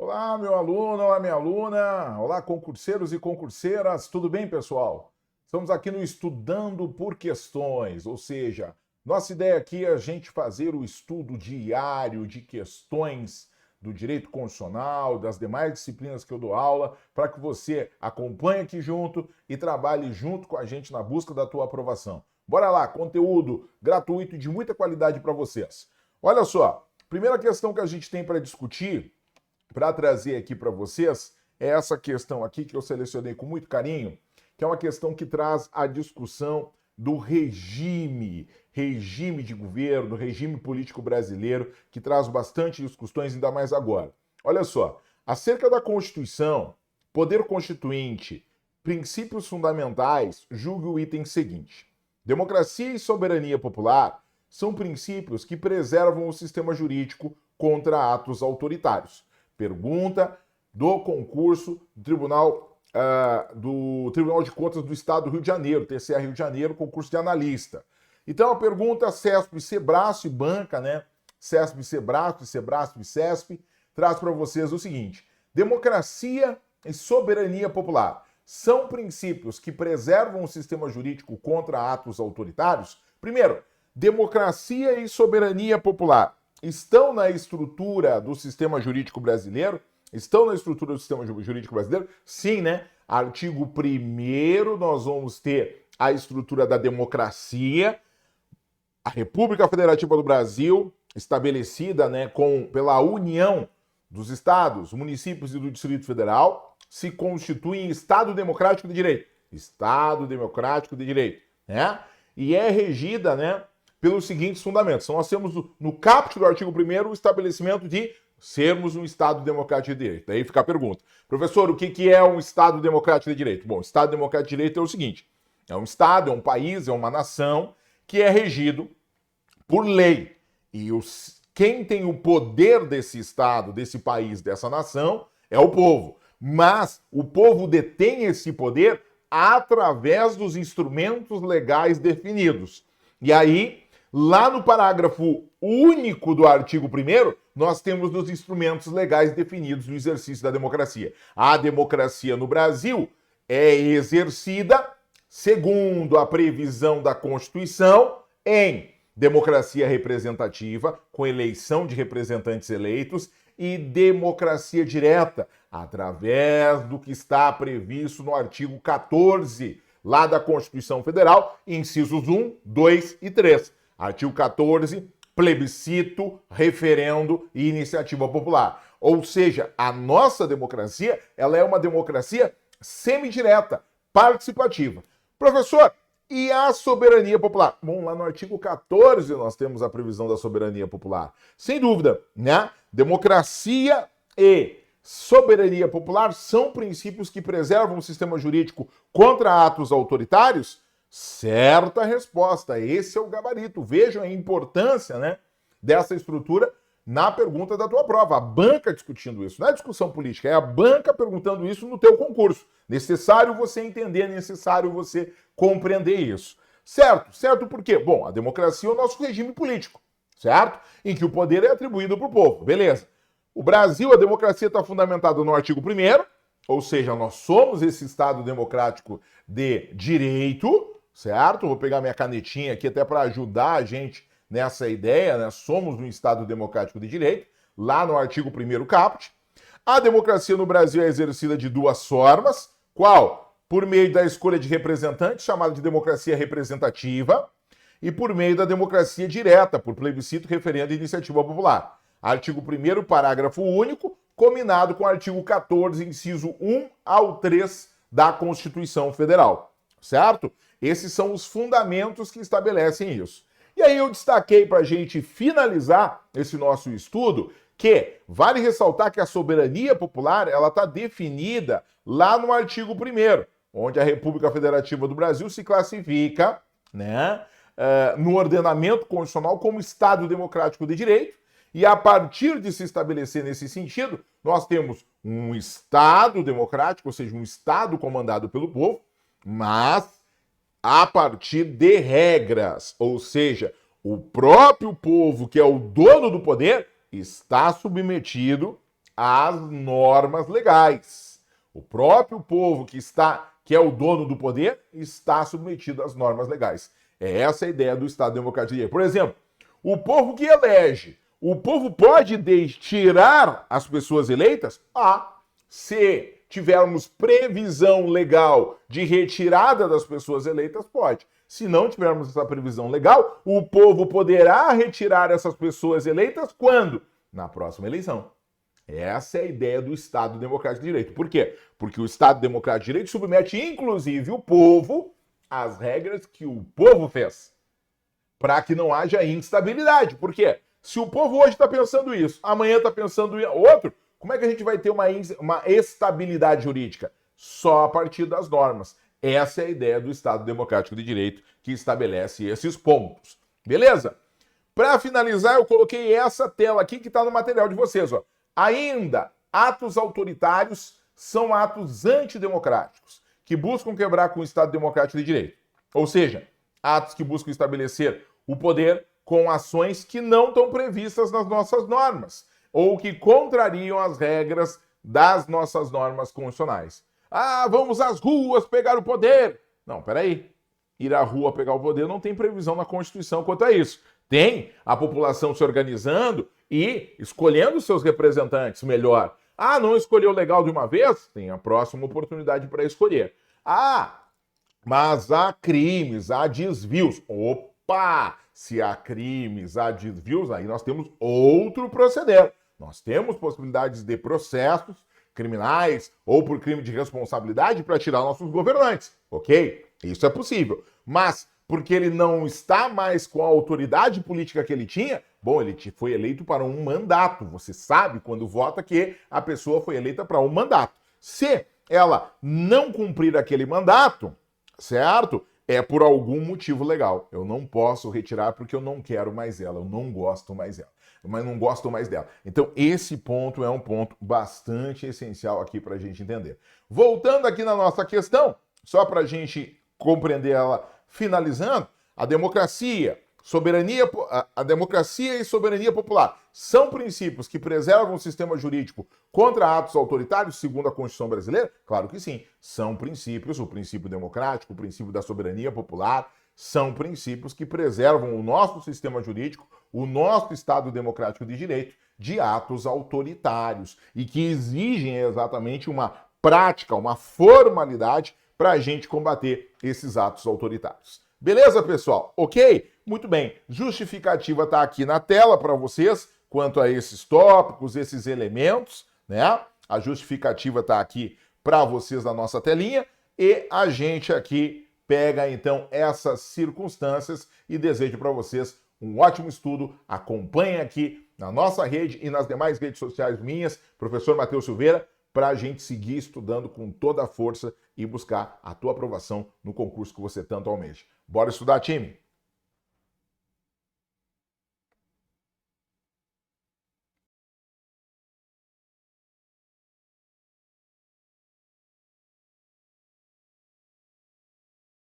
Olá, meu aluno, olá, minha aluna, olá, concurseiros e concurseiras, tudo bem, pessoal? Estamos aqui no Estudando por Questões, ou seja, nossa ideia aqui é a gente fazer o estudo diário de questões do direito constitucional, das demais disciplinas que eu dou aula, para que você acompanhe aqui junto e trabalhe junto com a gente na busca da tua aprovação. Bora lá, conteúdo gratuito e de muita qualidade para vocês. Olha só, primeira questão que a gente tem para discutir para trazer aqui para vocês é essa questão aqui que eu selecionei com muito carinho, que é uma questão que traz a discussão do regime de governo, regime político brasileiro, que traz bastante discussões, ainda mais agora. Olha só, acerca da Constituição, poder constituinte, princípios fundamentais, julgue o item seguinte. Democracia e soberania popular são princípios que preservam o sistema jurídico contra atos autoritários. Pergunta do concurso do Tribunal de Contas do Estado do Rio de Janeiro, TCE Rio de Janeiro, concurso de analista. Então a pergunta CESP, Sebrasp e banca, né? CESP, Sebrasp, Sebrasp e CESP, traz para vocês o seguinte: democracia e soberania popular são princípios que preservam o sistema jurídico contra atos autoritários? Primeiro, democracia e soberania popular estão na estrutura do sistema jurídico brasileiro? Estão na estrutura do sistema jurídico brasileiro? Sim, né? Artigo 1º, nós vamos ter a estrutura da democracia, a República Federativa do Brasil, estabelecida, né, pela união dos estados, municípios e do Distrito Federal, se constitui em Estado Democrático de Direito. Estado Democrático de Direito, né? E é regida, né, pelos seguintes fundamentos. Então, nós temos no caput do artigo 1º o estabelecimento de sermos um Estado Democrático de Direito. Daí fica a pergunta: professor, o que é um Estado Democrático de Direito? Bom, Estado Democrático de Direito é o seguinte: é um Estado, é um país, é uma nação que é regido por lei. E quem tem o poder desse Estado, desse país, dessa nação, é o povo. Mas o povo detém esse poder através dos instrumentos legais definidos. E aí, lá no parágrafo único do artigo 1º, nós temos os instrumentos legais definidos no exercício da democracia. A democracia no Brasil é exercida, segundo a previsão da Constituição, em democracia representativa, com eleição de representantes eleitos, e democracia direta, através do que está previsto no artigo 14, lá da Constituição Federal, incisos 1, 2 e 3. Artigo 14, plebiscito, referendo e iniciativa popular. Ou seja, a nossa democracia, ela é uma democracia semidireta, participativa. Professor, e a soberania popular? Bom, lá no artigo 14 nós temos a previsão da soberania popular. Sem dúvida, né? Democracia e soberania popular são princípios que preservam o sistema jurídico contra atos autoritários? Certa resposta, esse é o gabarito. Vejam a importância, né, dessa estrutura na pergunta da tua prova. A banca discutindo isso, não é discussão política, é a banca perguntando isso no teu concurso. Necessário você entender, necessário você compreender isso. Certo? Certo por quê? Bom, a democracia é o nosso regime político, certo? Em que o poder é atribuído para o povo, beleza. O Brasil, a democracia está fundamentada no artigo 1º, ou seja, nós somos esse Estado democrático de direito, certo? Vou pegar minha canetinha aqui até para ajudar a gente nessa ideia, né? Somos um Estado democrático de direito, lá no artigo 1º caput. A democracia no Brasil é exercida de duas formas. Qual? Por meio da escolha de representantes, chamada de democracia representativa, e por meio da democracia direta, por plebiscito, referendo e iniciativa popular. Artigo 1º, parágrafo único, combinado com o artigo 14, inciso 1 ao 3 da Constituição Federal, certo? Esses são os fundamentos que estabelecem isso. E aí eu destaquei para a gente finalizar esse nosso estudo que vale ressaltar que a soberania popular ela está definida lá no artigo 1º, onde a República Federativa do Brasil se classifica, né, no ordenamento constitucional como Estado Democrático de Direito, e a partir de se estabelecer nesse sentido, nós temos um Estado democrático, ou seja, um Estado comandado pelo povo, mas a partir de regras, ou seja, o próprio povo, que é o dono do poder, está submetido às normas legais. O próprio povo que é o dono do poder está submetido às normas legais. É essa a ideia do Estado Democrático de Direito. Por exemplo, o povo que elege, o povo pode tirar as pessoas eleitas? Se tivermos previsão legal de retirada das pessoas eleitas, pode. Se não tivermos essa previsão legal, o povo poderá retirar essas pessoas eleitas quando? Na próxima eleição. Essa é a ideia do Estado Democrático de Direito. Por quê? Porque o Estado Democrático de Direito submete, inclusive, o povo às regras que o povo fez, para que não haja instabilidade. Por quê? Se o povo hoje está pensando isso, amanhã está pensando outro, como é que a gente vai ter uma estabilidade jurídica? Só a partir das normas. Essa é a ideia do Estado Democrático de Direito que estabelece esses pontos. Beleza? Para finalizar, eu coloquei essa tela aqui que está no material de vocês. Ó. Ainda, atos autoritários são atos antidemocráticos, que buscam quebrar com o Estado Democrático de Direito. Ou seja, atos que buscam estabelecer o poder com ações que não estão previstas nas nossas normas, ou que contrariam as regras das nossas normas constitucionais. Vamos às ruas pegar o poder. Não, peraí. Ir à rua pegar o poder não tem previsão na Constituição quanto a isso. Tem a população se organizando e escolhendo seus representantes melhor. Não escolheu legal de uma vez? Tem a próxima oportunidade para escolher. Mas há crimes, há desvios. Opa! Se há crimes, há desvios, aí nós temos outro proceder. Nós temos possibilidades de processos criminais ou por crime de responsabilidade para tirar nossos governantes. Ok? Isso é possível. Mas porque ele não está mais com a autoridade política que ele tinha, ele foi eleito para um mandato. Você sabe quando vota que a pessoa foi eleita para um mandato. Se ela não cumprir aquele mandato, certo? É por algum motivo legal. Eu não posso retirar porque eu não quero mais ela, eu não gosto mais dela. Mas não gosto mais dela. Então, esse ponto é um ponto bastante essencial aqui para a gente entender. Voltando aqui na nossa questão, só para a gente compreender ela finalizando, a democracia e soberania popular são princípios que preservam o sistema jurídico contra atos autoritários, segundo a Constituição brasileira? Claro que sim. São princípios, o princípio democrático, o princípio da soberania popular, são princípios que preservam o nosso sistema jurídico, o nosso Estado democrático de direito, de atos autoritários e que exigem exatamente uma prática, uma formalidade para a gente combater esses atos autoritários. Beleza, pessoal? Ok? Muito bem. Justificativa está aqui na tela para vocês quanto a esses tópicos, esses elementos, né? A justificativa está aqui para vocês na nossa telinha e a gente aqui pega então essas circunstâncias e desejo para vocês um ótimo estudo. Acompanhem aqui na nossa rede e nas demais redes sociais minhas, professor Matheus Silveira, para a gente seguir estudando com toda a força e buscar a tua aprovação no concurso que você tanto almeja. Bora estudar, time?